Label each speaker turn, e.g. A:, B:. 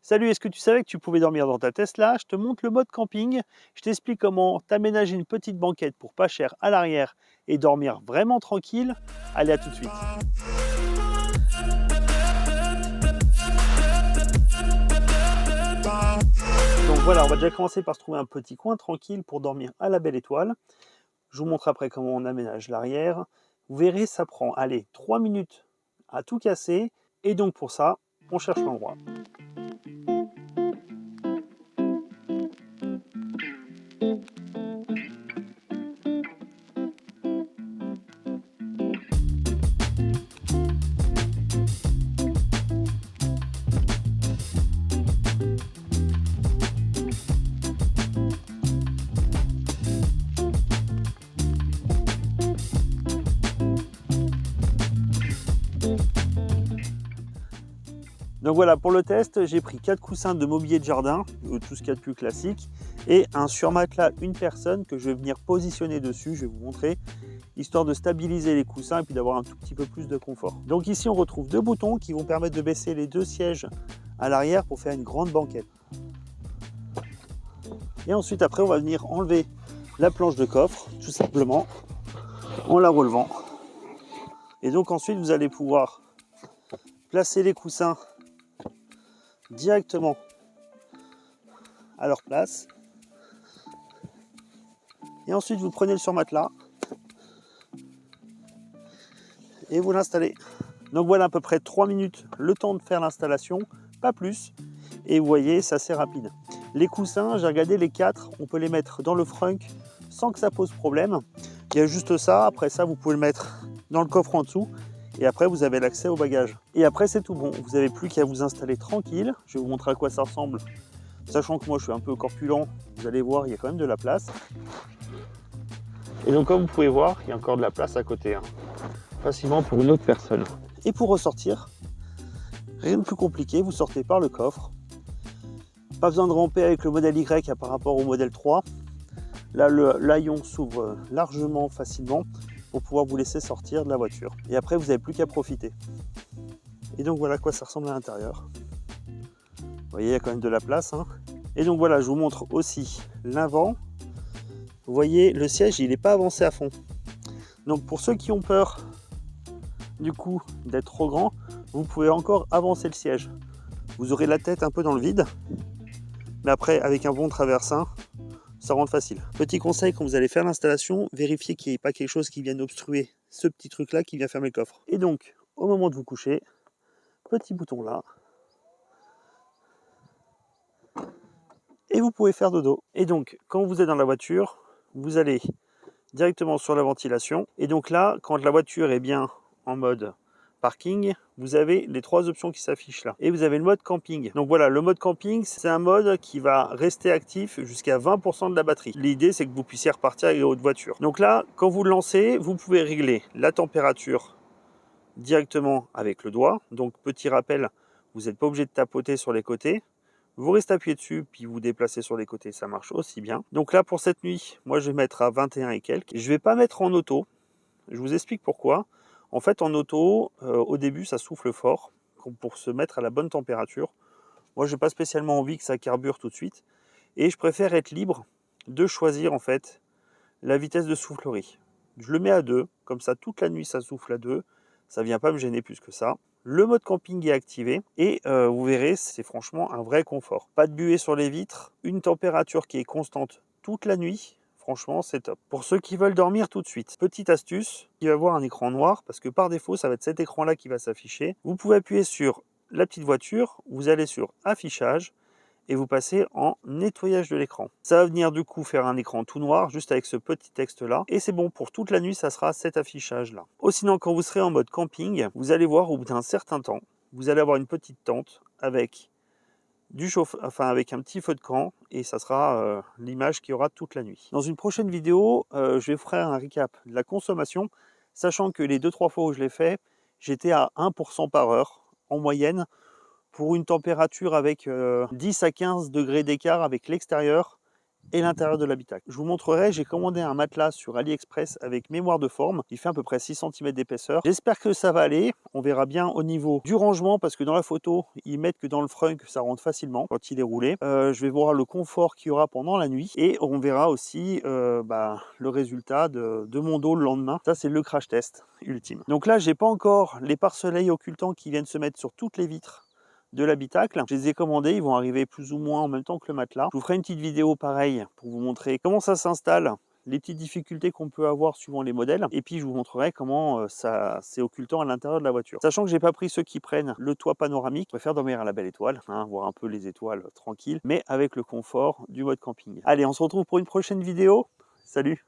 A: Salut, est-ce que tu savais que tu pouvais dormir dans ta Tesla? Je te montre le mode camping. Je t'explique comment t'aménager une petite banquette pour pas cher à l'arrière et dormir vraiment tranquille. Allez, à tout de suite. Donc voilà, on va déjà commencer par se trouver un petit coin tranquille pour dormir à la belle étoile. Je vous montre après comment on aménage l'arrière. Vous verrez, ça prend, allez, 3 minutes à tout casser. Et donc pour ça, on cherche l'endroit. Donc voilà, pour le test, j'ai pris 4 coussins de mobilier de jardin, tout ce qu'il y a de plus classique, et un surmatelas une personne que je vais venir positionner dessus, je vais vous montrer, histoire de stabiliser les coussins et puis d'avoir un tout petit peu plus de confort. Donc ici, on retrouve 2 boutons qui vont permettre de baisser les 2 sièges à l'arrière pour faire une grande banquette. Et ensuite, après, on va venir enlever la planche de coffre, tout simplement, en la relevant. Et donc ensuite, vous allez pouvoir placer les coussins directement à leur place. Et ensuite, vous prenez le surmatelas et vous l'installez. Donc voilà, à peu près 3 minutes le temps de faire l'installation, pas plus. Et vous voyez, c'est assez rapide. Les coussins, j'ai regardé les 4, on peut les mettre dans le frunk sans que ça pose problème. Il y a juste ça, après ça, vous pouvez le mettre dans le coffre en dessous. Et après, vous avez l'accès au bagage. Et après, c'est tout bon. Vous n'avez plus qu'à vous installer tranquille. Je vais vous montrer à quoi ça ressemble. Sachant que moi, je suis un peu corpulent, vous allez voir, il y a quand même de la place. Et donc, comme vous pouvez voir, il y a encore de la place à côté. Facilement pour une autre personne. Et pour ressortir, rien de plus compliqué, vous sortez par le coffre. Pas besoin de ramper avec le modèle Y par rapport au modèle 3. Là, l'haillon s'ouvre largement, facilement, pour pouvoir vous laisser sortir de la voiture. Et après, vous n'avez plus qu'à profiter. Et donc voilà à quoi ça ressemble à l'intérieur. Vous voyez, il y a quand même de la place. Et donc voilà, je vous montre aussi l'avant. Vous voyez, le siège, il n'est pas avancé à fond. Donc pour ceux qui ont peur, du coup, d'être trop grand, vous pouvez encore avancer le siège. Vous aurez la tête un peu dans le vide. Mais après, avec un bon traversin, ça rentre facile. Petit conseil, quand vous allez faire l'installation, vérifiez qu'il n'y ait pas quelque chose qui vienne obstruer ce petit truc là qui vient fermer le coffre. Et donc, au moment de vous coucher, petit bouton là, et vous pouvez faire dodo. Et donc, quand vous êtes dans la voiture, vous allez directement sur la ventilation. Et donc là, quand la voiture est bien en mode parking, vous avez les 3 options qui s'affichent là. Et vous avez le mode camping. Donc voilà, le mode camping, c'est un mode qui va rester actif jusqu'à 20% de la batterie. L'idée, c'est que vous puissiez repartir avec votre voiture. Donc là, quand vous le lancez, vous pouvez régler la température directement avec le doigt. Donc petit rappel, vous n'êtes pas obligé de tapoter sur les côtés. Vous restez appuyé dessus, puis vous déplacez sur les côtés, ça marche aussi bien. Donc là, pour cette nuit, moi, je vais mettre à 21 et quelques. Je ne vais pas mettre en auto. Je vous explique pourquoi. En fait, en auto, au début, ça souffle fort pour se mettre à la bonne température. Moi, je n'ai pas spécialement envie que ça carbure tout de suite. Et je préfère être libre de choisir, en fait, la vitesse de soufflerie. Je le mets à 2, comme ça, toute la nuit, ça souffle à 2. Ça ne vient pas me gêner plus que ça. Le mode camping est activé et vous verrez, c'est franchement un vrai confort. Pas de buée sur les vitres, une température qui est constante toute la nuit. Franchement, c'est top. Pour ceux qui veulent dormir tout de suite, petite astuce, il va y avoir un écran noir parce que par défaut, ça va être cet écran-là qui va s'afficher. Vous pouvez appuyer sur la petite voiture, vous allez sur affichage et vous passez en nettoyage de l'écran. Ça va venir du coup faire un écran tout noir juste avec ce petit texte-là et c'est bon pour toute la nuit, ça sera cet affichage-là. Oh, sinon, quand vous serez en mode camping, vous allez voir au bout d'un certain temps, vous allez avoir une petite tente avec avec un petit feu de camp et ça sera l'image qu'il y aura toute la nuit. Dans une prochaine vidéo, je vais vous faire un recap de la consommation, sachant que les 2-3 fois où je l'ai fait, j'étais à 1% par heure en moyenne pour une température avec 10 à 15 degrés d'écart avec l'extérieur et l'intérieur de l'habitacle. Je vous montrerai, j'ai commandé un matelas sur AliExpress avec mémoire de forme. Il fait à peu près 6 cm d'épaisseur. J'espère que ça va aller. On verra bien au niveau du rangement parce que dans la photo, ils mettent que dans le frunk, ça rentre facilement quand il est roulé. Je vais voir le confort qu'il y aura pendant la nuit et on verra aussi le résultat de mon dos le lendemain. Ça, c'est le crash test ultime. Donc là, j'ai pas encore les pare-soleil occultants qui viennent se mettre sur toutes les vitres de l'habitacle. Je les ai commandés, ils vont arriver plus ou moins en même temps que le matelas. Je vous ferai une petite vidéo pareil pour vous montrer comment ça s'installe, les petites difficultés qu'on peut avoir suivant les modèles, et puis je vous montrerai comment c'est occultant à l'intérieur de la voiture. Sachant que j'ai pas pris ceux qui prennent le toit panoramique, je préfère dormir à la belle étoile, voir un peu les étoiles tranquilles, mais avec le confort du mode camping. Allez, on se retrouve pour une prochaine vidéo. Salut!